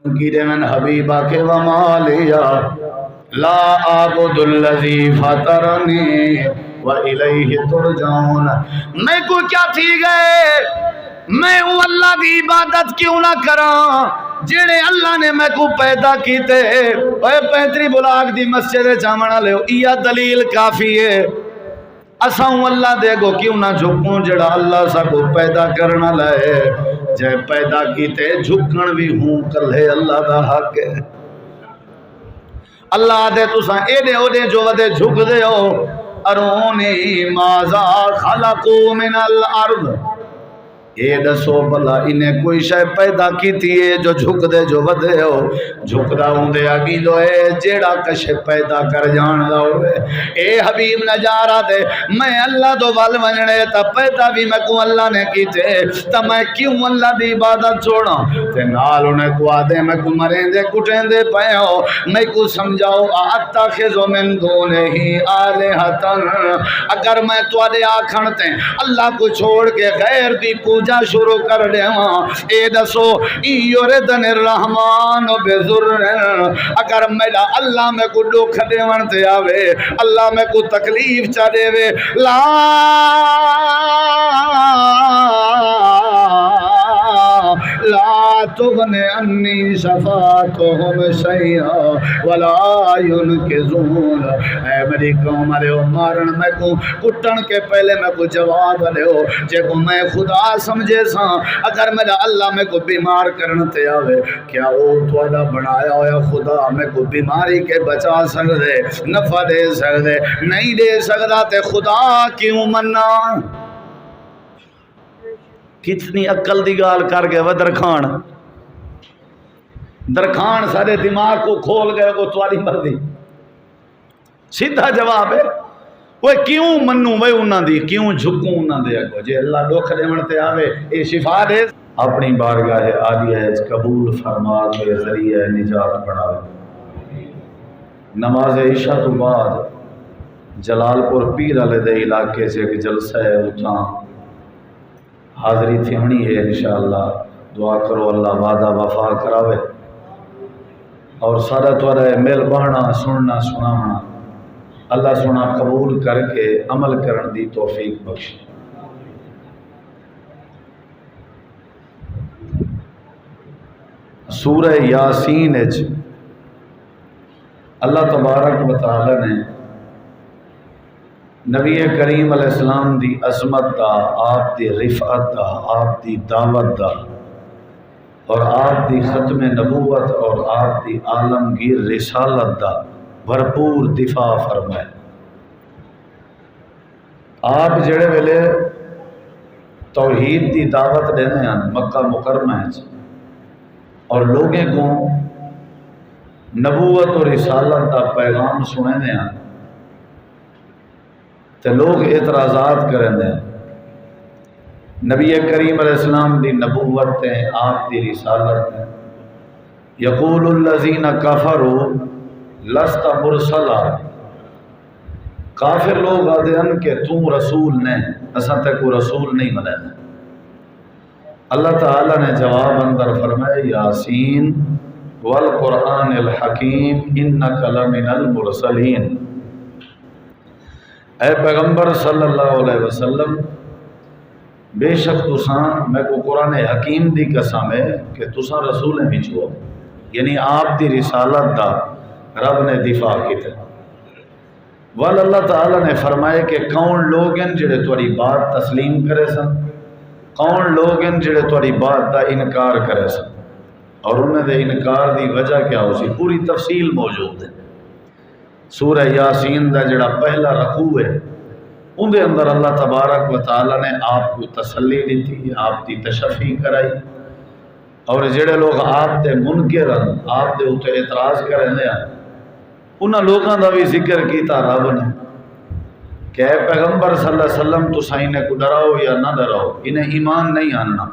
گیرے من حبیبہ کے ومالیا لا عابداللذی فطرنی وإلیہ ترجعون۔ میں کو کیا تھی گئے، میں ہوں اللہ دی عبادت کیوں نہ کراں جڑے اللہ نے میں کو پیدا کیتے۔ اے 35 بلاک دی مسجد جامنا لے یہ دلیل کافی ہے۔ اساں اللہ دے گو کیوں نہ جھکوں جڑا اللہ سا کو پیدا کرنا لائے، جے پیدا کیتے جھکن بھی ہوں کلے اللہ دا حق ہے۔ اللہ دے تساں ایڈے اوڈے جو ودے جھک دے ہو، ارونی ماذا خلقو من الارض، اے دسو بلا انہیں کوئی شے پیدا کیتی ہے جو جھک دے جو ودے ہو، جھک دا ہوں دے آگی دو اے جیڑا کشے پیدا کر جان دا ہوئے۔ اے حبیب نجارہ دے میں اللہ دو وال ونجنے تا پیدا بھی میں کو اللہ نے کیتے تا میں کیوں اللہ دی عبادت چھوڑا تے نال انہیں کو آدھے میں کو مریں دے کٹیں دے پائے ہو، میں کو سمجھاؤ اتخذو من دونہی آلہتن، اگر میں تو آدھے آکھنتے اللہ کو چھوڑ کے غیر دی پوجا شروع کر دے ہاں، اے دسو یردن الرحمن بذر، اگر میرا اللہ میں کو دکھ دے ونتے آوے، اللہ میں کو تکلیف چا دے وے، لا تغن انی شفاعتہم شیئا ولا ینقذون۔ اے میری قوم علیہ مارن میں کو کٹن کے پہلے میں کو جواب دے ہو، جے کو میں خدا سمجھے ساں اگر میرا اللہ میں کو بیمار کرنتے آوے، کیا وہ توڑا بنایا ہویا خدا میں کو بیماری کے بچا سکدے، نفع دے سکدے، نہیں دے سکدا تے خدا کیوں مننا؟ کتنی عقل دی گال کر گئے وہ درخان سارے دماغ کو کھول گئے وہ تمہاری مرضی۔ سیدھا جواب ہے وہ کیوں منوں وہ انہاں دی، کیوں جھکوں انہاں دے اگو، جے اللہ دکھ دیون تے آوے اے شفا دے، اپنی بارگاہ عالیہ قبول فرما کے ذریعہ نجات بناوے۔ نماز عشاء تو بعد جلال پور پیر والے دے علاقے سے ایک جلسہ ہے، اتھاں حاضری تھیونی ہے انشاءاللہ، دعا کرو اللہ وعدہ وفا کراوے اور سارا توڑا میل بہنا سننا سناونا اللہ سنا قبول کر کے عمل کرن دی توفیق بخش۔ سورہ یاسین اچ اللہ تبارک و تعالی نے نبی کریم علیہ السلام دی عظمت دا، آپ دی رفعت دا، آپ دی دعوت دا اور آپ دی ختم نبوت اور آپ دی عالمگیر رسالت دا بھرپور دفاع فرمائے۔ آپ جڑے ویلے توحید دی دعوت دینے ہیں مکہ مکرمہ ہے اور لوگیں کو نبوت اور رسالت دا پیغام سنے ہیں تو لوگ اعتراضات کریں دیں، نبی کریم علیہ السلام دی نبوت ہیں، آپ دی رسالت ہیں، یقول الذین کفروا لست مرسلا، کافر لوگ آدھے ہیں کہ تم رسول نے، اساں تے کو رسول نہیں ملے۔ اللہ تعالیٰ نے جواب اندر فرمائے یاسین والقرآن الحکیم انک لمن المرسلین، اے پیغمبر صلی اللہ علیہ وسلم بے شک تساں میں کو قرآن حکیم دی قسم ہے کہ تساں رسول بھی چھو، یعنی آپ دی رسالت دا رب نے دفاع کی تھے۔ وال اللہ تعالیٰ نے فرمائے کہ کون لوگ ہیں جڑے تھوڑی بات تسلیم کرے سن، کون لوگ ہیں جڑے تھوڑی بات دا انکار کرے سن، اور انہیں دے انکار دی وجہ کیا ہو سی پوری تفصیل موجود ہے۔ سورہ یاسین دا جڑا پہلا رکوع ہے ان دے اندر اللہ تبارک و تعالیٰ نے آپ کو تسلی دیتی، آپ کی تشفی کرائی، اور جڑے لوگ آپ دے منکر ہیں، آپ دے اوتے اعتراض کریں دے انہاں لوگاں دا بھی ذکر کیتا رب نے کہ اے پیغمبر صلی اللہ علیہ وسلم تساں انہیں کو ڈراؤ یا نہ ڈراؤ، انہیں ایمان نہیں آننا۔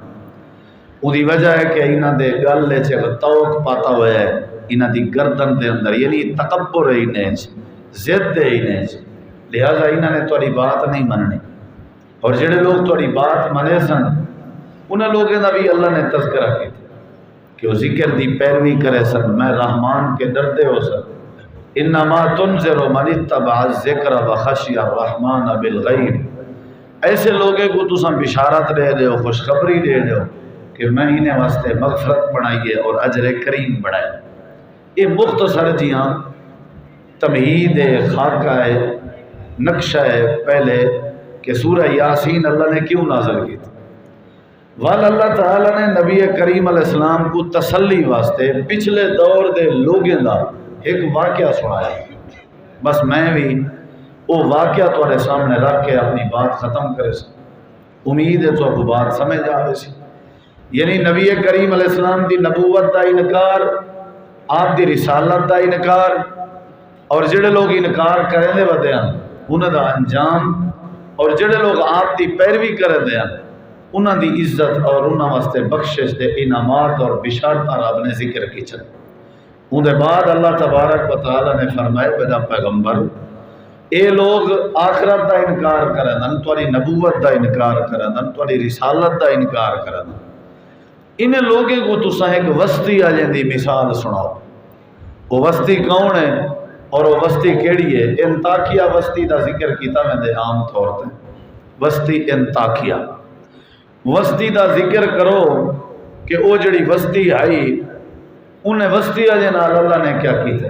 ان دی وجہ ہے کہ انہاں دے گل لے چھے توق پاتا ہوئے ہے، انہاں دی گردن دے اندر یعنی تکبر ہے انہیں زد ہے انہیں، لہذا انہاں نے تھوڑی بات نہیں مننی، اور جڑے لوگ تھوڑی بات منے سن انہاں لوگوں کا بھی اللہ نے تذکرہ کیا۔ کہ وہ ذکر دی پیروی کرے سن، میں رحمان کے ڈردے ہو سن۔ انما تنذر من اتبع الذکر وخشی الرحمن بالغیب، ایسے لوگوں کو تساں بشارت دے دیو، خوشخبری دے دیو کہ میں انہیں واسطے مغفرت بنائیے اور اجر کریم بنائے۔ یہ مختصر جیاں تمہید خاکہ نقشہ ہے پہلے کہ سورہ یاسین اللہ نے کیوں نازل کی تھی۔ وال اللہ تعالیٰ نے نبی کریم علیہ السلام کو تسلی واسطے پچھلے دور دے لوگوں دا ایک واقعہ سنایا۔ بس میں بھی وہ واقعہ تمہارے سامنے رکھ کے اپنی بات ختم کرے سی، امید ہے تو آپ کو بات سمجھ آوے سی۔ یعنی نبی کریم علیہ السلام دی نبوت دا انکار، آپ دی رسالت دا انکار، اور جڑے لوگ انکار کریں دے ودے ہیں انہاں دا انجام، اور جڑے لوگ آپ دی پیروی کریں دے ہیں انہاں دی عزت اور انہاں واسطے بخشش دے انعامات اور بشارت رب نے ذکر کی چل۔ ان دے بعد اللہ تبارک و تعالی نے فرمائے بدا پیغمبر اے لوگ آخرت دا انکار کرن، تواڈی نبوت دا انکار کرن، تواڈی رسالت دا انکار کرن، انہیں لوگوں کو تساں ایک وسطی آ جاندی مثال سناؤ۔ وہ وسطی کون ہے اور وہ وسطی کیڑی ہے؟ انطاکیہ وسطی دا ذکر کیتا میں دے عام طور تے، وسطی انطاکیہ وسطی دا ذکر کرو کہ وہ جڑی وسطی آئی انہیں وسطی آجے نال اللہ نے کیا کیتے،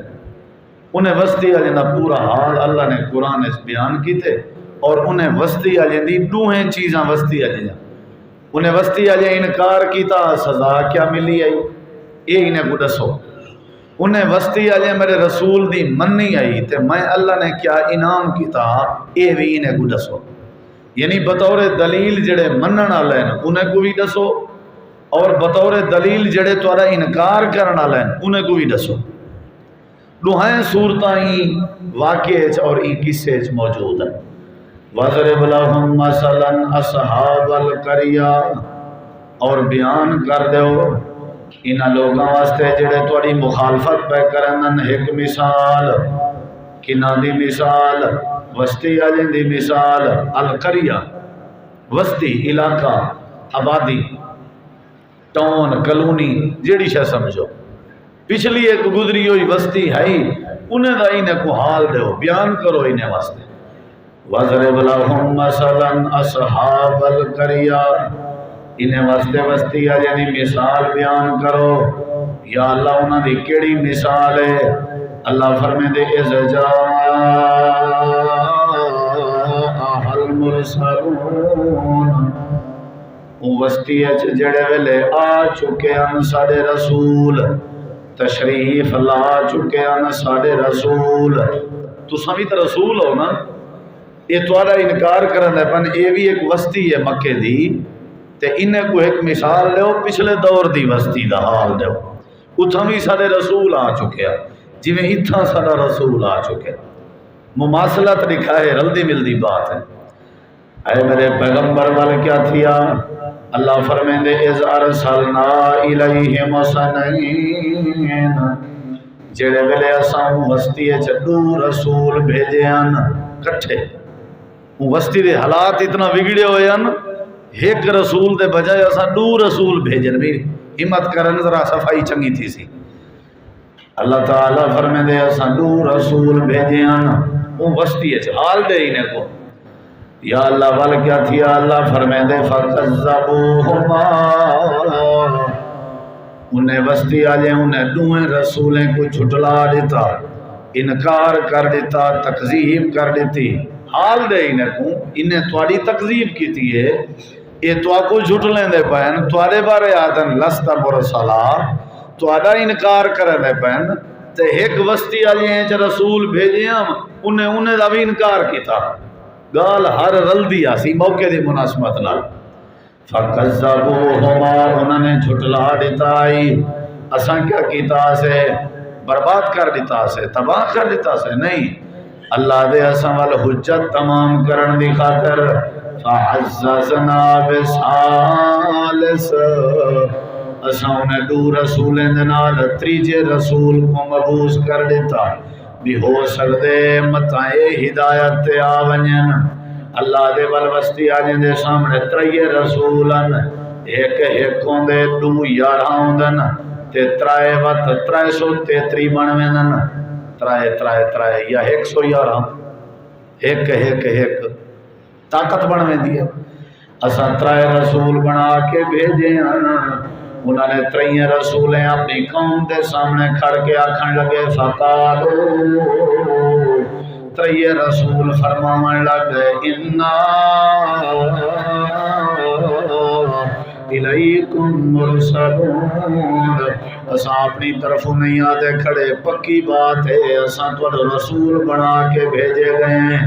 انہیں وسطی آجے نا پورا حال اللہ نے قرآن اس بیان کیتے، اور انہیں وسطی آجے دی دوہیں چیزاں وسطی آجے جا، انہیں وسطی آجے انکار کیتا سزا کیا ملی آئی یہ انہیں کو دسو، انہیں وسطی آجے میرے رسول دی مننی آئی تے میں اللہ نے کیا انعام کیتا یہ بھی انہیں کو دسو۔ یعنی بطور دلیل جڑے منن والے ہیں انہیں کو بھی دسو، اور بطور دلیل جڑے تھوڑا انکار کرنا لین انہیں کو بھی دسو۔ دوہائیں صورتیں واقعے اور ای قصے موجود ہیں۔ وَضْرِبْ لَهُمْ مَثَلًا أَصْحَابَ الْقَرْيَةِ، اور بیان کر دیو انہاں لوگاں واسطے جڑے تھوڑی مخالفت پہ کرن ایک مثال، کنہ دی مثال، وسطی آجن دی مثال، القریہ وسطی علاقہ آبادی ٹاؤن کلونی جیڑی شاہ سمجھو، پچھلی ایک گزری ہوئی وسطی ہے انہیں دا انہیں کو حال دیو، بیان کرو انہیں واسطے۔ وَضْرِبْ لَهُمْ مَثَلًا أَصْحَابَ الْقَرْيَةِ، انہیں واسطے وسطی ہے یعنی مثال بیان کرو۔ یا اللہ انہاں دی کیڑی مثال ہے؟ اللہ فرمے دے اِذْ جَاءَ الْمُرْسَلُونَ، وسطی جڑے ویلے آ چکے ہیں ساڑے رسول، تشریف لا چکے ہیں ساڑے رسول۔ تو سمیت رسول ہو نا، یہ توڑا انکار کرنے پن یہ بھی ایک وسطی ہے مکے دی، تے انہیں کو ایک مثال لے پچھلے دور دی وسطی دا حال دے اتھا بھی ساڑے رسول آ چکے ہیں، جی میں اتھا ساڑا رسول آ چکے ہیں۔ مماثلت لکھا ہے، رلدی ملدی بات ہے۔ اے میرے پیغمبر وال کیا تھیا؟ اللہ فرمین دے اِذْ أَرْسَلْنَا إِلَيْهِمْ سَنَيْنَ، جڑے ویلے اساں وسطی چڈو رسول بھیجے ہیں کٹھے، وسطی دے حالات اتنا بگڑے ہوئے ہیں، ایک رسول دے بجائے اساں دو رسول بھیجن، بھی ہمت کرن ذرا صفائی چنگی تھی سی۔ اللہ تعالیٰ فرمین دے اساں دو رسول بھیجے ہیں، وہ وسطی حال دے انہیں کو۔ یا اللہ وال کیا تھیا؟ اللہ فرمائے دے فَكَذَّبُوهُمَا، انہیں وسطی آجے انہیں دوہیں رسولیں کو جھٹلا دیتا، انکار کر دیتا، تکذیب کر دیتی۔ حال دے انہیں کو، انہیں تواری تکذیب کی تھی ہے، یہ تو آپ کو جھٹلیں دے پہن، توارے بارے آدن لستا مرسلا، توارا انکار کرنے پہن، تے ایک وسطی آجے ہیں چا رسول بھیجے ہم، انہیں دا بھی انکار کی تھا۔ گال ہر رل دیا سی موقع دی مناسبت نال۔ فَكَذَّبُوهُمَا، انہوں نے جھٹلا دیتا آئی، اساں کیا کیتا سے برباد کر دیتا سے تباہ کر دیتا سے نہیں، اللہ دے اساں وال حجت تمام کرن دی خاطر فَعَزَّزْنَا بِثَالِثٍ، اساں انہیں دو رسولیں دنال تریجے رسول کو مبعوث کر دیتا، بھی ہو سکتے متائے ہدایت تے آونین۔ اللہ دے والوسطی آجیں دے سامنے تریے رسولن، ایک ایکوں دے دو یارہاں دن، تے ترائے وت 333 بن ویندن ترائے ترائے ترائے یا 111 ایک ایک ایک طاقت بن ویندی ہے اساں ترائے رسول بنا کے بھیجے ہیں انہوں نے 3 رسولیں اپنی قوم کے سامنے کھڑ کے آکھن لگے فقالو 3 رسول فرماون لگ گئے انا الیکم مرسلون اساں اپنی طرف نہیں آتے کھڑے پکی بات ہے اساں تو رسول بنا کے بھیجے گئے ہیں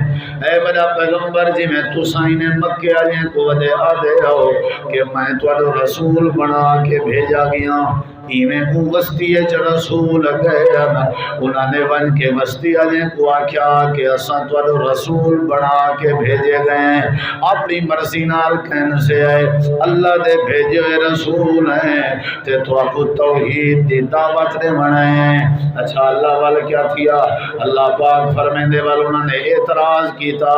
اے میرا پیغمبر جی میں تساں انہیں مکے والے کو ودے آدے ہو کہ میں تو رسول بنا کے بھیجا گیا ایویں کو وسطی چ رسول گئے انہوں نے ون کے وسطی والے کو آخیا کہ اساں تو رسول بنا کے بھیجے گئے ہیں اپنی مرضی نال کہن سے آئے اللہ دے بھیجے ہوئے رسول ہیں تے تو آپ توحید دی دعوت دے بنائے ہیں اچھا اللہ والے کیا کیا اللہ پاک فرمیندے والے انہوں نے اعتراض کیتا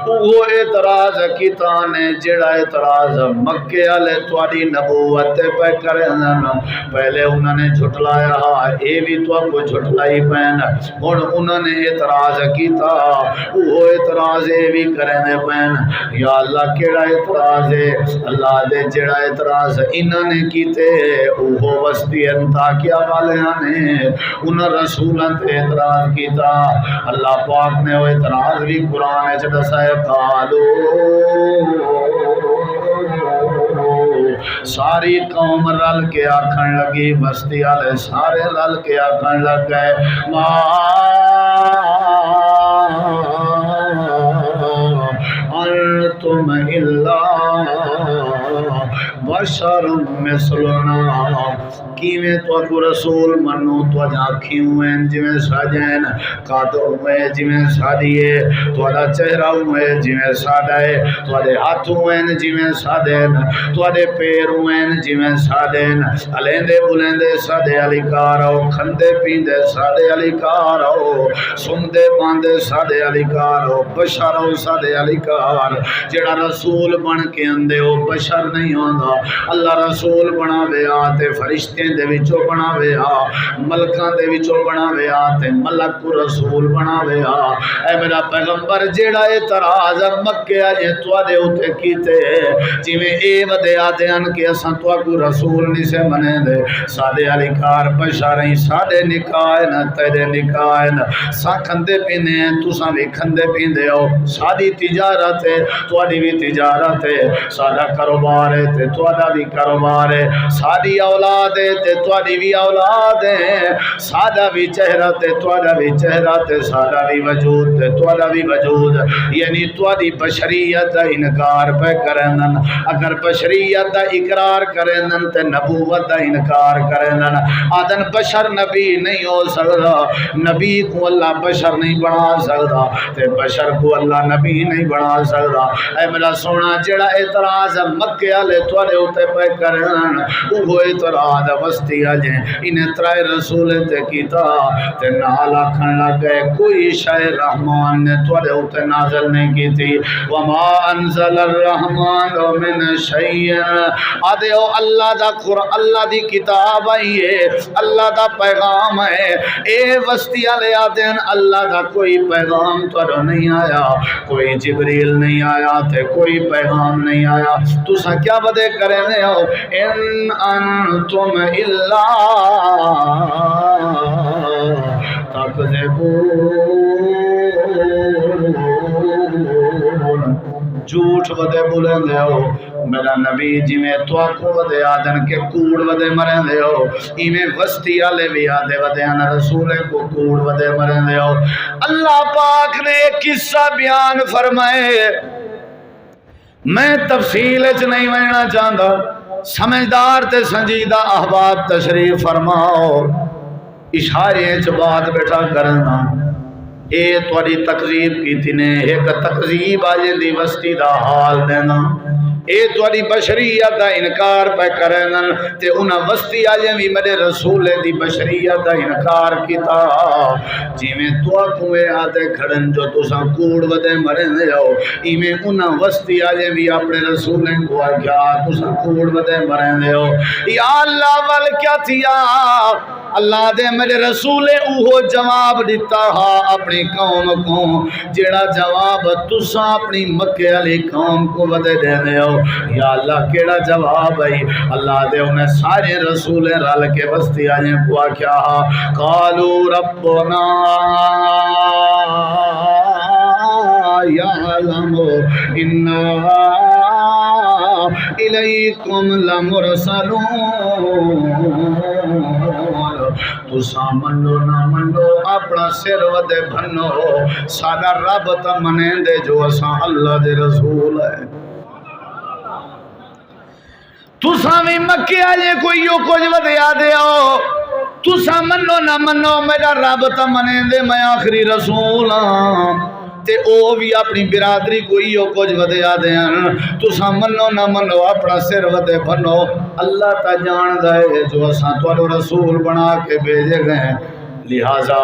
وہ اعتراض کیتا نے جڑا اعتراض مکے والے تواڈی نبوت پہ کرے پہلے انہوں نے جھٹلایا ہاں اے بھی تو آپ کو جھٹلائی پین اور انہوں نے اعتراض کیتا وہ اعتراض اے بھی کرنے پین یا اللہ کیڑا اعتراض ہے اللہ دے جڑا اعتراض انہوں نے کیتے وہ وسطی انطاکیہ والے نے انہوں رسولوں تے اعتراض کیتا اللہ پاک نے وہ اعتراض بھی قرآن چ دسایا قالو ساری قوم رل کے آکھن لگی بستی والے سارے رل کے آکھن لگ گئے ما انتم الا بشر مثلنا کیویں تو رسول منو تو آنکھیوں ہیں جویں ساجین قدر ہوئے جویں سادیے تہاڈا چہرہ ہوئے جویں ساڈا ہے تہاڈے ہاتھ ہوئے جویں سادے تہاڈے پیر ہوئے جویں سادے الیندے بلندے سادے علی کارو کھندے پیندے سادے علی کارو سندے باندے سادے علی کارو بشر ہو سادے علی کار جڑا رسول بن کے اندے او بشر نہیں ہوندا اللہ رسول بناوے آ تے فرشتے دے وچوں بناوے آ ملکاں دے وچوں بناوے آ تے ملک کو رسول بناوے آ اے میرا پیغمبر جیڑا اعتراض مکے والے تواڈے اوتے کیتے جویں اے ودے آدے ان کہ اساں تواکو رسول نہیں سے منے دے سادے علی کار بشر ہیں ساڈے نکاح نہ تیرے نکاح نہ سا کھندے پیندے ہیں تساں وی کھندے پیندے ہو ساری تجارت ہے تواڈی وی تجارت ہے ساڈا کاروبار ہے تے تواڈا بھی کاروبار ہے ساری اولاد ہے تے تواڈی بھی اولاد ہے ساڈا بھی چہرہ تے تواڈا بھی چہرہ تے ساڈا بھی وجود تے تواڈا بھی وجود یعنی تواڈی بشریت دا انکار پہ کرندن اگر بشریت دا اقرار کرندن تے نبوت دا انکار کرندن آدن بشر نبی نہیں ہو سکتا نبی کو اللہ بشر نہیں بنا سکتا تے بشر کو اللہ نبی نہیں بنا سکتا اے میرا سونا جڑا اعتراض مکے والے تواڈے اوتے پہ کرن وہ اعتراض وسطی والے انہیں 3 رسول تے کیتا تے نال آکھن لگ گئے کوئی شے رحمان نے تواڈے اوتے نازل نہیں کیتی وما انزل الرحمن من شیء آدے او اللہ دا قرآن اللہ دی کتاب آئی ہے اللہ دا پیغام ہے اے وسطی والے آدن اللہ دا کوئی پیغام تواڈو نہیں آیا کوئی جبریل نہیں آیا تے کوئی پیغام نہیں آیا تساں کیا بدے کرنے ہو ان انتم الا جھوٹ ودے بولندے ہو میرا نبی جی میں تو آکو ودے آدن کے کوڑ ودے مرندے ہو ایویں وسطی والے بھی آدھے ودے آنا رسول کو کوڑ ودے مرندے ہو اللہ پاک نے ایک قصہ بیان فرمائے میں تفصیل اچ نہیں وینا چاہتا سمجھدار تے سنجیدہ احباب تشریف فرماؤ اشارے اچ بات بیٹھا کرنا اے تواڈی تقریب کیتی نے ایک تقریب آجے دی وسطی دا حال دینا اے تواڈی بشریت دا انکار پہ کرن تے انہاں وسطی والے بھی میرے رسول دی بشریت دا انکار کیتا جویں تو کوے آتے کھڑن جو تساں کوڑ ودے مرن جاؤ ایویں انہاں وسطی والے بھی اپنے رسول کو آکھیا تساں کوڑ ودے مرن جاؤ یا اللہ ول کیا تھیا اللہ دے میرے رسول اوہو جواب دیتا ہا اپنی قوم کو جیڑا جواب تساں اپنی مکے والی قوم کو ودے دیندے ہو یا اللہ کیڑا جواب ہے اللہ دے انہیں سارے رسول رل کے بستی آئیں کو آکھیا قالو ربنا یعلم انا الیکم لمرسلون تساں منو نہ منو اپنا سر ودے بھنو ساڈا رب تا منے دے جو اساں اللہ دے رسول ہے تساں بھی مکے والے کوئی یو کچھ ودیا دیو تساں منو نہ منو میرا رب تا منے دے میں آخری رسول ہاں تے او بھی اپنی برادری کوئی ہو کچھ ودیا دیاں تساں منو نہ منو اپنا سر ودے بھنو اللہ تا جان دے جو اساں تواڈو رسول بنا کے بھیجے گئے لہذا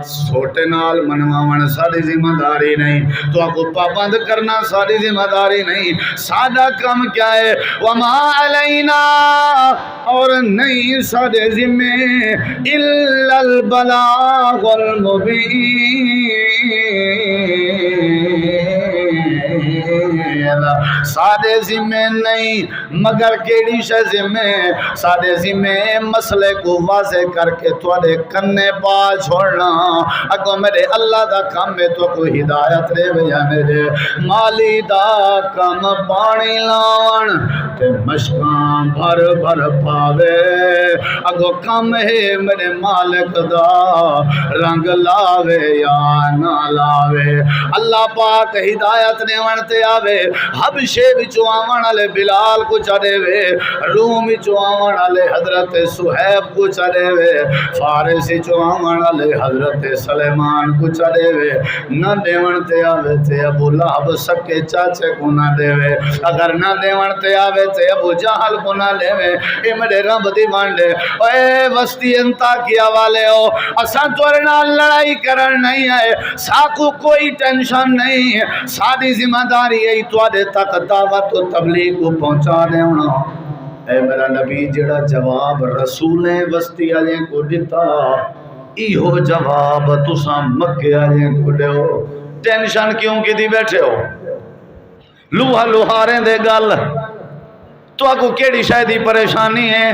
چھوٹے نال منواون ساری ذمہ داری نہیں تو آپ کو پابند کرنا ساری ذمہ داری نہیں سادہ کم کیا ہے وما علینا اور نہیں سارے ذمہ الا البلاغ المبین سادے ذمہ نہیں مگر کیڑی شے ذمہ سادے ذمہ مسئلے کو واضح کر کے تواڈے کنے پا چھوڑنا اگو میرے اللہ دا کام میں تو کوئی ہدایت رے ویا میرے مالی دا کام پانی لاون تے مشکاں بھر بھر پاوے اگو کام ہے میرے مالک دا رنگ لاوے یا نہ لاوے اللہ پاک ہدایت نے ونتے آوے حبشے وچوں آون والے بلال کو چڑے وے روم وچوں آون والے حضرت صہیب کو چڑے وے فارس وچوں آون والے حضرت سلیمان کو چڑے وے نہ دیون تے آوے تے ابو لہب سکے چاچے کو نہ دے وے اگر نہ دیون تے آوے تے ابو جہل کو نہ دے وے اے میرے رب دی بانڈے اے وسطی انطاکیہ والے ہو اساں تورے نال لڑائی کرن نہیں آئے ساکو کوئی ٹینشن نہیں ہے ساری ذمہ داری ہے تواڈے تک دعوت و تبلیغ کو پہنچا دینا اے میرا نبی جڑا جواب رسول وسطی والے کو دیتا ایہو جواب تساں مکے والے کو دیو ٹینشن کیوں کی بیٹھے ہو لوہا لوہارے دے گل تو کو کیڑی شاید پریشانی ہے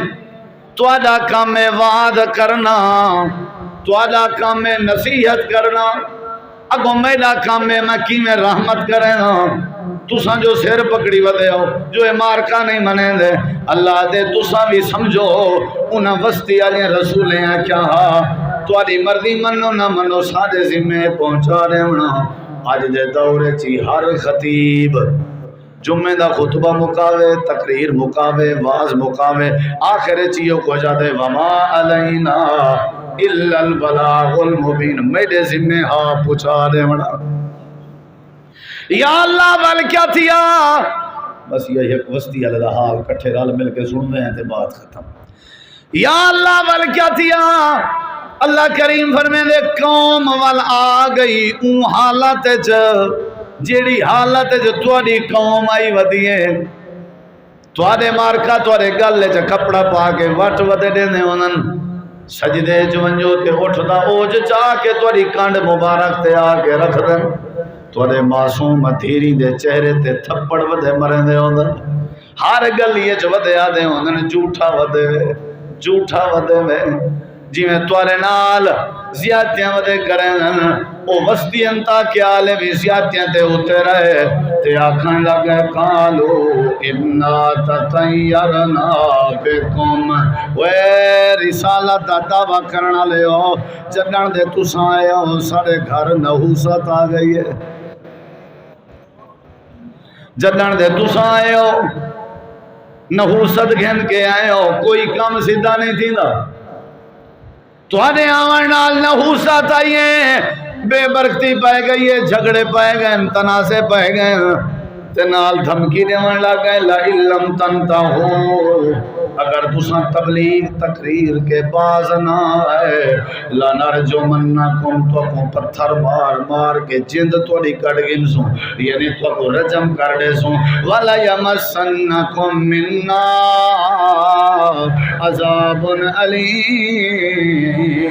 تواڈا کام ہے وعد کرنا تواڈا کام ہے نصیحت کرنا اگو میرا کام ہے میں کیویں رحمت کرے نا تساں جو سر پکڑی ودے ہو جو اے مارکا نہیں منے دے اللہ دے تساں بھی سمجھو انہاں وسطی والے رسولیں کیا تواڈی مرضی منو نہ منو سارے ذمے پہنچا دینا اج دے دور چ ہر خطیب جمعے دا خطبہ مکاوے تقریر مکاوے واز مکاوے آخر چیو کو جاتے وما علینا الا البلاغ المبین میرے ذمہ ہاں پوچھا دے بڑا یا اللہ ول کیا تھیا بس یہ ایک وسطی علیہ حال کٹھے رال مل کے سن رہے ہیں تے بات ختم یا اللہ ول کیا تھیا اللہ کریم فرمے دے قوم وال آ گئی اون حالت جیڑی حالت جو تواڈی قوم آئی ودیے تواڈے مارکا تواڈے گل چ کپڑا پا کے وٹ ودے دیندے ہونن سجدے چ ونجو تے اٹھدا اوج چا کے تواڈی کنڈ مبارک تے آ کے رکھ دین تواڈے معصوم دھیری دے چہرے تے تھپڑ ودے مرندے ہوندن ہر گلی چ ودے آدے ہوندن جھوٹا ودے وے جویں تواڈے نال زیادتیاں ودے کرن او وسطی انطاکیہ والے بھی زیادتیاں تے اوتے رہے تے آکھن لگے قالو انا تطیرنا بکم وے رسالت دا دعویٰ کرن والے ہو جڈن دے تساں آئے ہو سارے گھر نحوست آ گئی ہے جڈن دے تساں آئے ہو نحوست گھن کے آئے ہو کوئی کام سیدھا نہیں تھیندا تواڈے آون نال نحوست آئی ہے بے برکتی پائے گئی ہے جھگڑے پائے گئے تنازع پائے گئے تے نال دھمکی دیون لگ گئے لا علم تنتہو اگر تساں تبلیغ تقریر کے باز نہ آئے لنرجمنکم تو کو پتھر مار مار کے جند توڑی کٹ گن سوں یعنی تو کو رجم کر دے سوں ولا یمسنکم منا عذاب علیم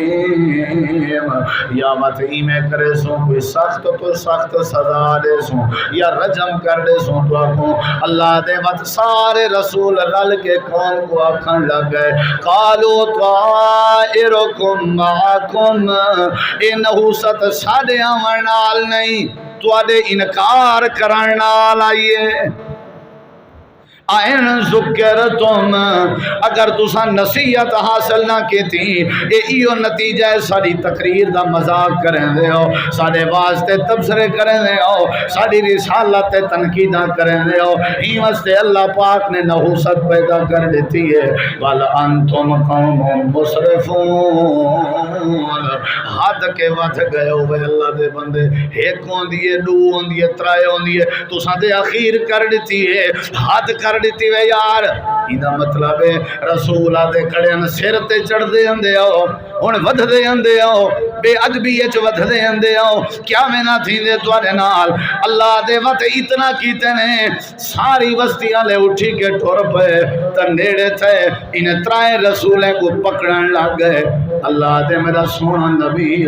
یا مت میں کرے سوں کوئی سخت تو سخت سزا دے سوں یا رجم کر دے سوں تو کو اللہ دے مت سارے رسول رل کے قوم کو آکھن لگ گئے قالو طائرکم معکم انہو ست ساڑے آمن نال نہیں تواڈے انکار کرن نال آئیے آئین ذکر تم اگر تساں نصیحت حاصل نہ کی تھی ایو نتیجہ ہے ساری تقریر دا مذاق کریں دے ہو سارے واسطے تبصرے کریں دے ہو ساری رسالت تنقیدہ کریں دے ہو ہی واسطے اللہ پاک نے نحوست پیدا کر دیتی ہے وَلَأَنْتُمْ قَوْمٌ مُسْرِفُونَ حد کے وقت گئے ہوئے اللہ دے بندے ایک ہوندی ہے دو ہوندی ہے ترائے ہوندی ہے تساں دے اخیر کر دیتی ہے حد کر دیتی وے یار ایدہ مطلب ہے رسول آدھے کڑے ان سر تے چڑھ دے اندے آؤ ان ودھ دے اندے آؤ بے عدبی اچ ودھ دے اندے آؤ کیا میں نہ تھی دے توارے نال اللہ دے وقت اتنا کیتے نے ساری وستی آلے اٹھی کے ٹھور پہ تنیڑے تھے انہیں ترائے رسولیں کو پکڑن لگ گئے اللہ دے میرا سونا نبی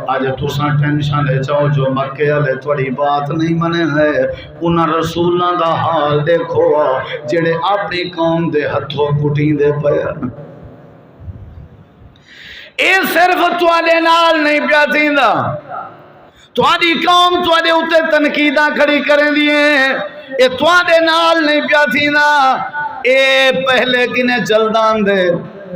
آج تساں ٹینشن لے جاؤ جو مکے والے تھوڑی بات نہیں منے ہے انہاں رسولاں دا حال دیکھو جڑے اپنی قوم دے ہتھوں کٹیں دے پے اے صرف تواڈے نال نہیں پیا تھیندا تواڈی قوم تواڈے اوتے تنقیداں کھڑی کریں دیے اے تواڈے نال نہیں پیا تھیندا اے پہلے کنے چلدان دے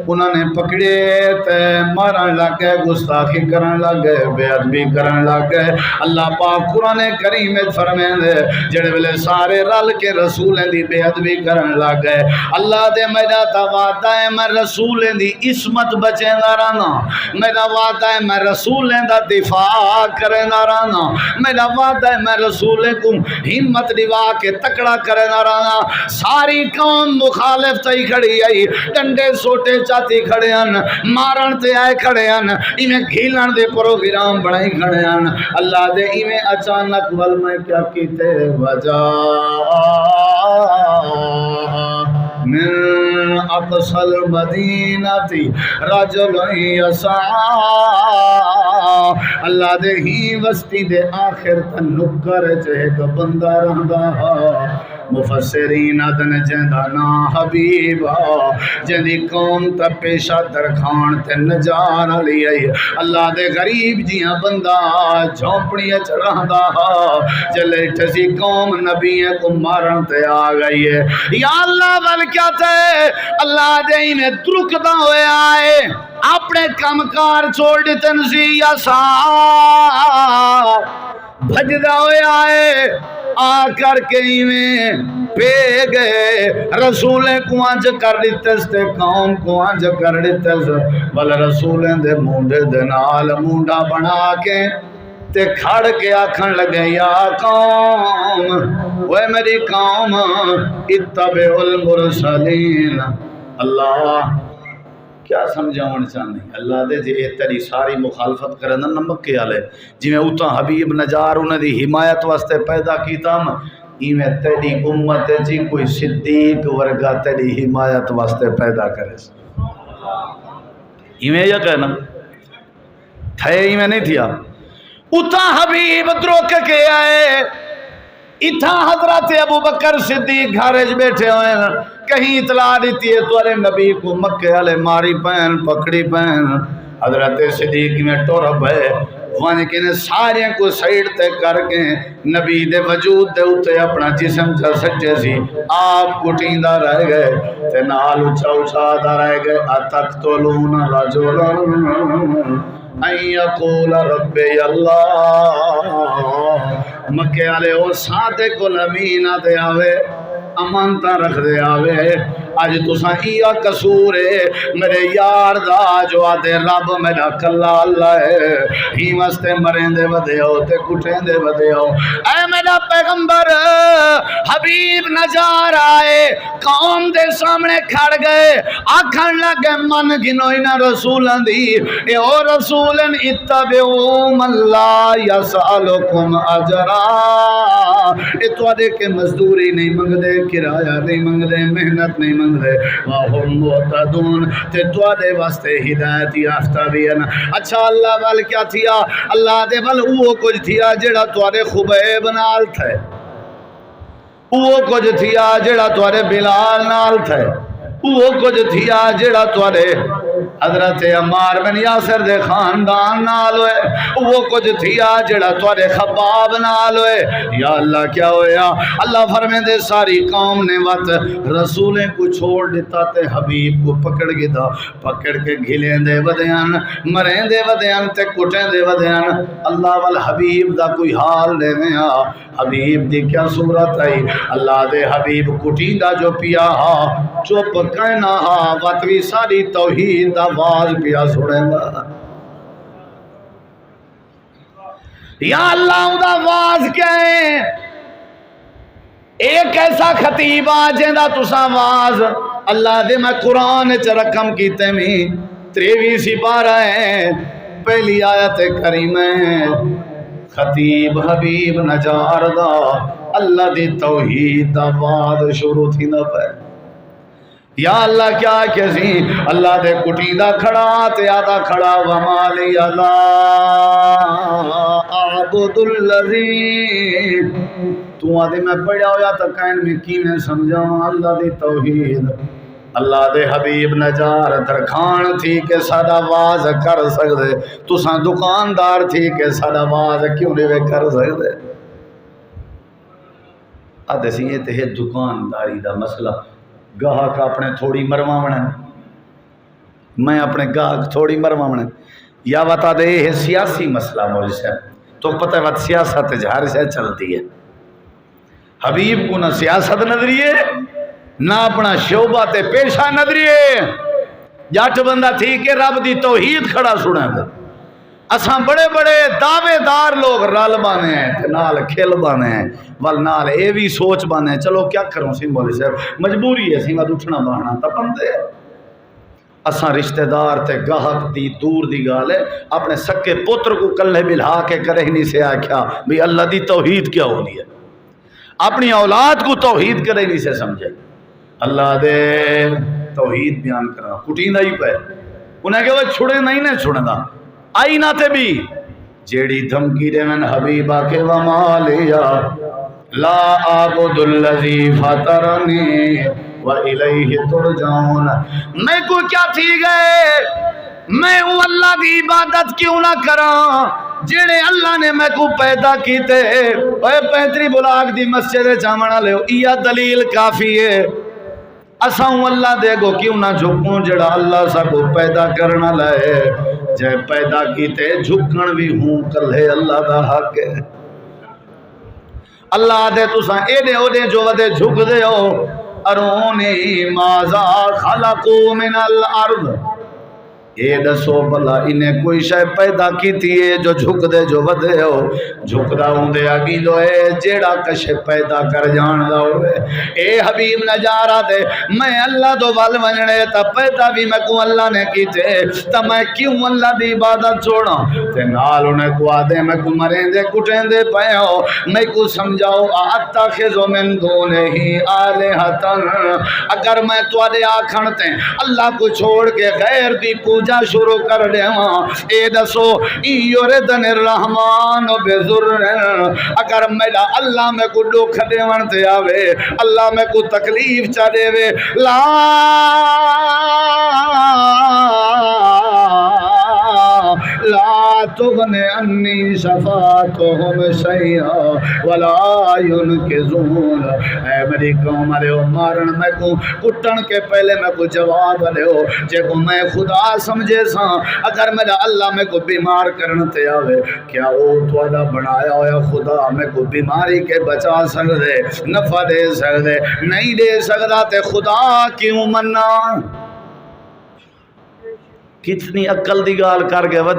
انہوں نے پکڑے تے مارن لگ گئے گستاخی کرن لگ گئے بے ادبی کرن لگ گئے اللہ پاک قرآن کریم میں فرمائیں دے جڑے ویلے سارے رل کے رسولیں دی بے ادبی کرن لگ گئے اللہ دے میرا تا وعدہ ہے میں رسولیں دی عصمت بچیں دا رہنا میرا وعدہ ہے میں رسولیں دا دفاع کریں دا رہنا میرا وعدہ ہے میں رسولیں کو ہمت دیوا کے تکڑا کریں دا رہنا ساری قوم مخالف تھی کھڑی آئی ڈنڈے سوٹے چاتی کھڑے ہیں مارن تے آئے کھڑے ہیں انہیں کھیلن دے پروگرام بڑھائی کھڑے ہیں اللہ دے انہیں اچانک ول میں کیا کیتے وجہ من اقصى المدینہ رجل یسعى اللہ دے ہی وستی دے آخر تنکر چہے تو بندہ رہندا مفسرین ادن جندہ نا حبیبا جندی قوم تا پیشہ درخان تے نجار علی آئی اللہ دے غریب جیاں بندہ جھوپڑی اچ رہندا جلے ٹسی قوم نبی کو مارن تے آ گئی ہے یا اللہ بل کیا تے اللہ دے میں درکدا ہوئے آئے اپنے کمکار چھوڑ دیتے نسی یا سا بھجدہ ہوئے آئے آ کر کے میں پہ گئے رسولیں کو آنج کر دیتے ستے قوم کو آنج کر دیتے ستے بل رسولیں دے مونڈے دے نال مونڈا بنا کے تے کھڑ کے آکھن لگے یا قوم وہ میری قوم اتبع المرسلین اللہ کیا سمجھاؤں چاہنے اللہ دے جے تیری ساری مخالفت کرنا نمک کے آلے جی میں اوتا حبیب نجار انہیں دی حمایت واسطے پیدا کیتا میں تیری امت جی کوئی صدیق ورگا تیری حمایت واسطے پیدا کرے میں یہ کہنا تھے میں نہیں تھیا اوتا حبیب دروک کے آئے اتھا حضرت ابو بکر صدیق گھارج بیٹھے ہوئے کہیں اطلاع دیتی ہے تو نبی کو مکے والے ماری پہن پکڑی پہن حضرت صدیق میں ٹورب ہے وہاں کہ سارے کو سائیڈ تے کر کے نبی دے وجود دے اتے اپنا جسم جا سچے سی آپ کٹیندہ رہ گئے تے نال اچھا اچھا دا رہ گئے اتقتلون رجلا ان یقول ربی اللہ مکے والے او صادق الامین دے آوے امانتا رکھ دے آوے اج تساں ایا قصور ہے میرے یار دا جو آدھے رب میرا کلا اللہ ہے ہی واسطے مرندے ودے ہو تے کٹھیندے ودے ہو اے میرا پیغمبر حبیب نجار آئے قوم دے سامنے کھڑ گئے آکھن لگے من گنو انہاں رسولاں دی اے او رسولن اتبعوا من لا یسألکم اجرا اے تواڈے کے مزدوری نہیں منگدے کرایہ نہیں منگدے محنت نہیں منگدے واہم مہتدون تے تواڈے واسطے ہدایت یافتہ بھی ہیں اچھا اللہ وال کیا تھیا اللہ دے ول وہ کچھ تھیا جڑا تواڈے خبیب نال تھے وہ کچھ تھیا جڑا تواڈے بلال نال تھے وہ کچھ تھیا جڑا تواڈے حضرت عمار بن یاسر دے خاندان نال ہوئے وہ کچھ تھیا جڑا تواڈے خباب نال ہوئے یا اللہ کیا ہویا اللہ فرمیندے ساری قوم نے وقت رسولیں کو چھوڑ دیتا تے حبیب کو پکڑ گیا پکڑ کے گھلیندے ودیان مرندے ودیان تے کٹیندے ودیان اللہ وال حبیب دا کوئی حال دے میں حبیب دی کیا صورت آئی اللہ دے حبیب کٹیندا جو پیا چپ کہنا وطوی ساری توحید دا آواز پیا سنے گا یا اللہ دا آواز کیا ہے ایک ایسا خطیب آجیندہ تسا آواز اللہ دے میں قرآن چ رقم کیتے میں 23 سپارہ ہیں پہلی آیت کریم ہے خطیب حبیب نجار دا اللہ دی توحید دا آواز شروع تھی نہ پہ یا اللہ کیا کسی اللہ دے کٹیدہ کھڑا تے آدھا کھڑا ومالی اللہ عبد اللذی تو آدھے میں پڑھا ہویا تا کائن میں کی میں سمجھاؤں اللہ دی توحید اللہ دے حبیب نجار درخان تھی کہ سادہ واز کر سکتے تو ساں دکاندار تھی کہ سادہ واز کیوں نہیں کر سکتے آدھے سی یہ تے دکانداری دا مسئلہ گاہک اپنے تھوڑی مرواونا میں اپنے گاہک تھوڑی مرواونا یا بتا دے یہ سیاسی مسئلہ مولوی صاحب تو پتہ ہے سیاست جہر سے چلتی ہے حبیب کو نہ سیاست نظریے نہ اپنا شعبہ تے پیشہ نظریے جٹ بندہ تھی کہ رب دی توحید کھڑا سنے دے اساں بڑے بڑے دعوے دار لوگ رل بانے ہیں نال کھل بانے ہیں وال نال اے بھی سوچ بانے ہیں چلو کیا کروں سی مولوی صاحب مجبوری ہے سی میں اٹھنا بانا تا بندے اساں رشتہ دار تے گاہک دی دور دی گال ہے اپنے سکے پتر کو کلے بلہا کے کرے نہیں سے آکھیا بھی اللہ دی توحید کیا ہو ہے اپنی اولاد کو توحید کرے نہیں سے سمجھے اللہ دے توحید بیان کرنا کٹیندہ ہی پہ انہیں کہ وہ چھوڑے نہیں نے چھوڑنا آئی نہ تے بھی جیڑی دھمکی دے من حبیبہ کے ومالیا لا عبد اللذی فطرنی وَإِلَيْهِ تُرْجَعُونَ میں کو کیا تھی گئے میں وہ اللہ دی عبادت کیوں نہ کراں جیڑے اللہ نے میں کو پیدا کیتے اے 35 بلاک دی مسجد چامنا لے یہ دلیل کافی ہے اساں اللہ دے گو کیوں نہ جھکوں جڑا اللہ سا کو پیدا کرنا لائے جے پیدا کیتے جھکن بھی ہوں کلے اللہ دا حق ہے اللہ دے تساں اے دے او دے جو ودے جھک دے ہو ارونی مازا خلقو من الارض اے دسو بلا انہیں کوئی شے پیدا کیتی ہے جو جھک دے جو ودے ہو جھک دا ہوں دے اگی لو اے جیڑا کشے پیدا کر جان دا ہوئے اے حبیب نجارہ دے میں اللہ دو وال ونجنے تا پیدا بھی میں کو اللہ نے کیتے تا میں کیوں اللہ دی عبادت چھوڑا تے نال انہیں کو آدھے میں کو مرین دے کٹین دے پائے ہو میں کو سمجھاؤ اتخذو من دونے ہی آلہتن اگر میں تو آدھے آکھنتے اللہ کو چھوڑ کے غیر دی پوجا شروع کر دے اے دسو یردن الرحمن بذر اگر میرا اللہ میں کو دکھ دے ونتے آوے اللہ میں کو تکلیف چا دے وے لا تغن عنی شفاعتهم شیئا ولا ينقذون۔ اے میری قوم والےو مارن میں کو کٹن کے پہلے میں کو جواب لیو جے کو میں خدا سمجھے سا اگر میرا اللہ میں کو بیمار کرن تے آوے کیا وہ تواڈا بنایا ہویا خدا میں کو بیماری کے بچا سکدے نفع دے سکدے نہیں دے سکدا تے خدا کیوں مننا؟ کتنی عقل دی گال کر گئے وہ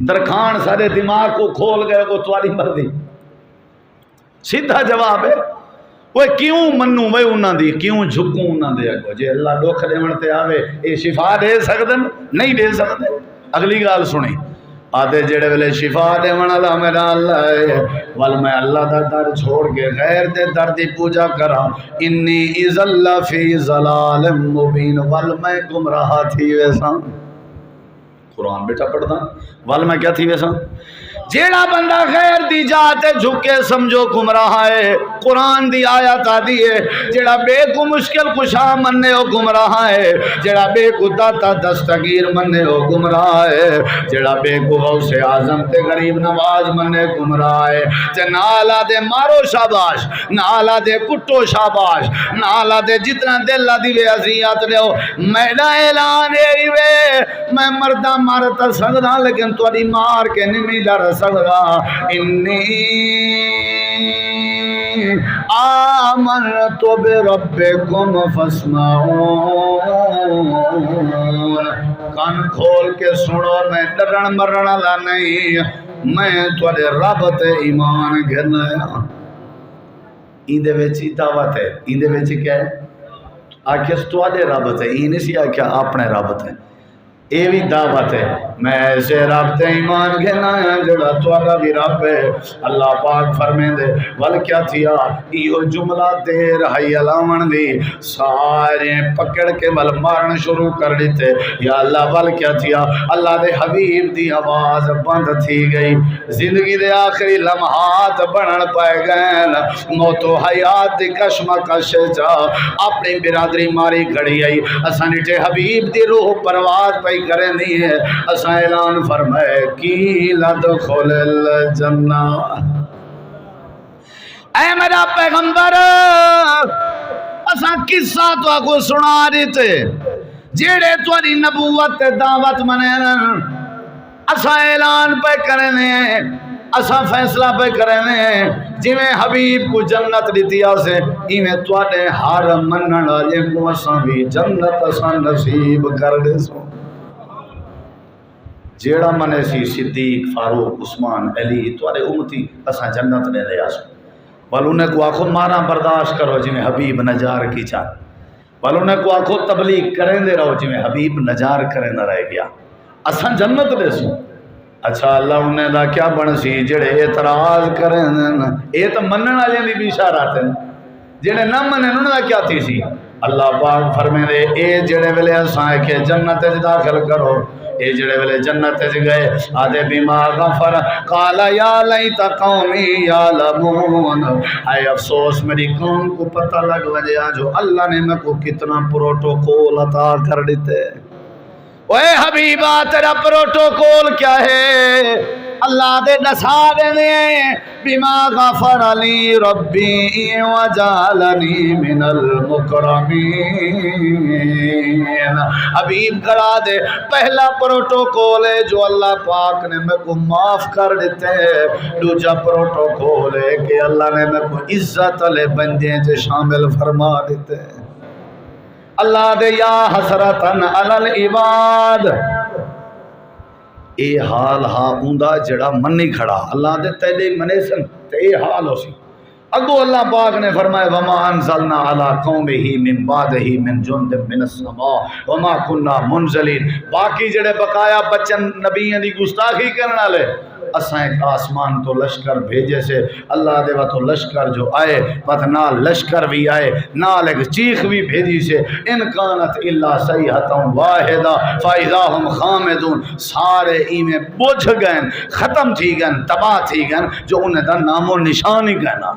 درخان سارے دماغ کو کھول گئے وہ تمہاری مرضی سیدھا جواب ہے وہ کیوں منوں وہ انہاں دی کیوں جھکوں انہاں دے اگوں جے اللہ دکھ دیون تے آوے اے شفا دے سکدن نہیں دے سکدے اگلی گال سنی آدھے جڑے ویلے شفا دیون والا میرا اللہ ہے ول میں اللہ دا در چھوڑ کے غیر دے در دی پوجا کراں انی اذل فی ضلال مبین ول میں گمراہ تھی ویسا قرآن بیٹا پڑھدا ول میں کیا تھی ویسا جیڑا بندہ غیر دی جاتے جھکے سمجھو گمراہ ہے قرآن دی آیات آدھی ہے جیڑا بے کو مشکل کشا مننے ہو گمراہ ہے جیڑا بے کو داتا دستگیر مننے ہو گمراہ ہے جیڑا بے کو غوث اعظم تے غریب نواز مننے گمراہ ہے تے نالا دے مارو شاباش نالا دے کٹو شاباش نالا دے جتنا دل دی وے عزیات لے ہو میرا اعلان ہے میں مردہ مارتا سکدا لیکن تواڈی مار کے نہیں ڈر سکدا انی آمنت بربکم فاسمعون کان کھول کے سنو میں ڈرن مرن والا نہیں میں تواڈے رب تے ایمان گھنایا ایندے وچ دعوت ہے ایندے وچ کیا ہے آکھیا تواڈے رب تے ای نہیں سی آکھیا اپنے رب تے اے بھی دعوت ہے میں ایسے رب تے ایمان گھنا جڑا تواڈا بھی رب ہے اللہ پاک فرمیندے ول کیا تھیا ایو جملہ دیر ہائی الاون دی سارے پکڑ کے ول مارن شروع کر دیتے یا اللہ ول کیا تھیا اللہ دے حبیب دی آواز بند تھی گئی زندگی دے آخری لمحات بنن پائے گئے موت و حیات دی کشمکش جا اپنی برادری ماری گھڑی آئی اساں نیٹے حبیب دی روح پرواز پائی کریں نہیں ہے اساں اعلان فرمائے کی لدخل الجنہ اے میرا پیغمبر اساں قصہ تو کو سنا دیتے جیڑے تواڈی نبوت تے دعوت منن اساں اعلان پہ کرنے اساں فیصلہ پہ کرنے جویں حبیب کو جنت دیتی آسے ایویں تواڈے ہر منن والے کو اساں بھی جنت اساں نصیب کر دے سو جیڑا منے سی صدیق فاروق عثمان علی تواڈے امتی اساں جنت دے دے آسو بل انہیں کو آخو مارا برداشت کرو جویں حبیب نجار کی چاہ بل انہیں کو آخو تبلیغ کریں دے رہو جویں حبیب نجار کریں نہ رہ گیا اساں جنت دے سو اچھا اللہ انہیں دا کیا بن سی جڑے اعتراض کریں اے تو منن والے دی بھی اشارات ہیں جڑے نہ منن انہاں دا کیا تھی سی اللہ پاک فرمے دے اے جڑے ویلے اساں کہ جنت وچ داخل کرو اے جڑے ویلے جنت وچ گئے آدھے بیما غفر قال یا لیت قومی یعلمون اے افسوس میری قوم کو پتہ لگ وجہ جو اللہ نے میں کو کتنا پروٹوکول عطا کر دیتے اے حبیبہ تیرا پروٹوکول کیا ہے اللہ دے دسا دے بما غفر علی ربی وجعلنی من المکرمین حبیب کرا دے پہلا پروٹوکول ہے جو اللہ پاک نے میں کو معاف کر دیتے دوسرا پروٹوکول ہے کہ اللہ نے میں کو عزت والے بندے سے شامل فرما دیتے اللہ دے یا حسرتن علی العباد اے حال ہاں اوندا جڑا منی کھڑا اللہ دے تیدے منے سن تے اے حال ہو سی اگو اللہ پاک نے فرمائے وما انزلنا علی قومہ من بعدہ من جند من السماء وما كنا منزلین باقی جڑے بقایا بچن نبیوں دی گستاخی کرنے والے اساں ایک آسمان تو لشکر بھیجے سے اللہ دے تو لشکر جو آئے بات نال لشکر بھی آئے نال ایک چیخ بھی بھیجی سے ان کانت الا صیحۃ واحدہ فاذا هم خامدون سارے ایمیں بوجھ گئے ختم تھی گئے تباہ تھی گئے جو انہیں دا نام و نشان ہی کہنا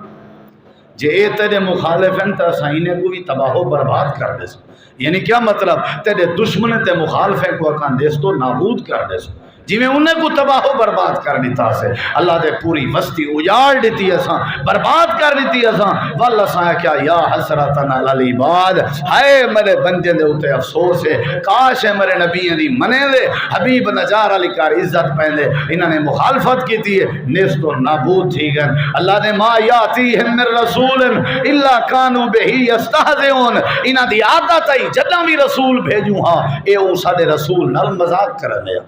جے اے تیرے مخالف ہیں تو اساں انہیں کو بھی تباہ و برباد کر دے سو. یعنی کیا مطلب؟ تیرے دشمن تے مخالفیں کو اکان دیس تو نابود کر دے سو. جی میں انہیں کو تباہ و برباد کر دیتا سے اللہ دے پوری وستی اجاڑ دیتی اساں، برباد کر دیتی اساں. واللہ ساں کیا یا حسرتنا العباد، ہائے میرے بندے دے اوتے افسوس ہے، کاش ہے میرے نبی دی منے دے حبیب نجار علی کار عزت پہندے، انہوں نے مخالفت کی تھی نیست و نابود تھی گئن. اللہ نے ما یاتیہم من رسول الا کانوا بہ یستہزئون، انہاں دی عادت ہے جداں بھی رسول بھیجوں ہاں اے او ساڈے رسول نال مذاق کرنے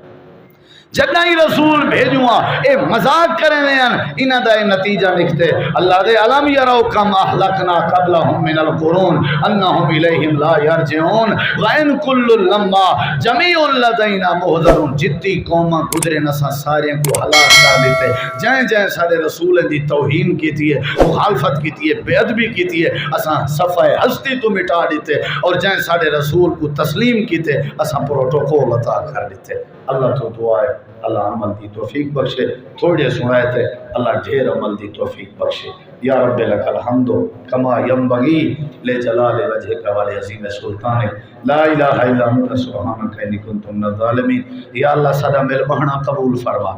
جدہ ہی رسول بھیجوں اے مذاق کرنے ہیں. انہ دا نتیجہ نکتے اللہ دے علم یرو کم احلقنا قبلہم من القرون انہم الیہم لا یرجعون وَإِن كُلُّ لَمَّا جَمِيعٌ لَدَيْنَا مُحْضَرٌ. جتنی قوماں گزرے نساں سارے کو ہلاک کر دیتے. جائیں جائیں سارے رسول دی توہین کی تھی ہے، مخالفت کی تھی ہے، بے ادبی کی تھی ہے، اساں صفحہ ہستی تو مٹا دیتے. اور جائیں سارے رسول کو تسلیم کیتے اساں پروٹوکول عطا کر دیتے. اللہ تو دعا ہے اللہ عمل دی توفیق بخشے. تھوڑے سنائے تھے اللہ ڈھیر عمل دی توفیق بخشے. یا رب لک الحمد کما ینبغی لجلال وجہک ولعظیم سلطانک لا الہ الا انت سبحانک انی کنت من الظالمین. یا اللہ سدا مل بہنا قبول فرما،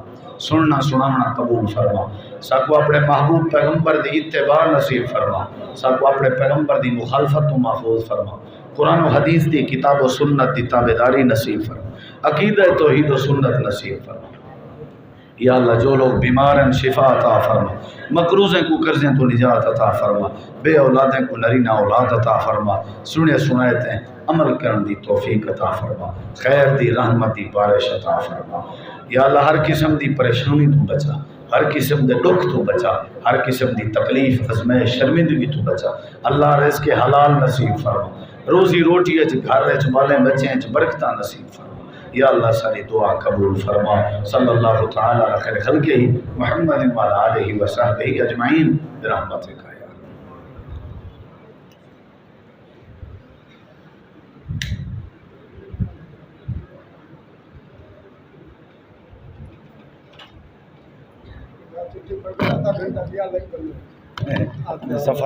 سننا سنانا قبول فرما. ساکو اپنے محبوب پیغمبر دی اتباع نصیب فرما، ساکو اپنے پیغمبر دی مخالفت تو محفوظ فرما. قرآن و حدیث دی کتاب و سنت دی تابعداری نصیب فرما. عقیدہ توحید و سنت نصیب فرما. یا اللہ جو لوگ بیمار ہیں شفا عطا فرما، مقروضیں کو قرضیں تو نجات عطا فرما، بے اولادیں کو نرینہ اولاد عطا فرما، سنے سنایتیں عمل کرن دی توفیق عطا فرما، خیر دی رحمت دی بارش عطا فرما. یا اللہ ہر قسم دی پریشانی تو بچا، ہر قسم دے دکھ تو بچا، ہر قسم دی تکلیف ازمائش شرمندگی تو بچا. اللہ رزق حلال نصیب فرما، روزی روٹی اچ گھر اچ بالیں بچیں اچ برکتہ نصیب فرما. یا اللہ ساری دعا قبول فرما. صلی اللہ تعالی علی خیر خلقہ محمد و علی آلہ و صحبہ اجمعین برحمتک یا سفر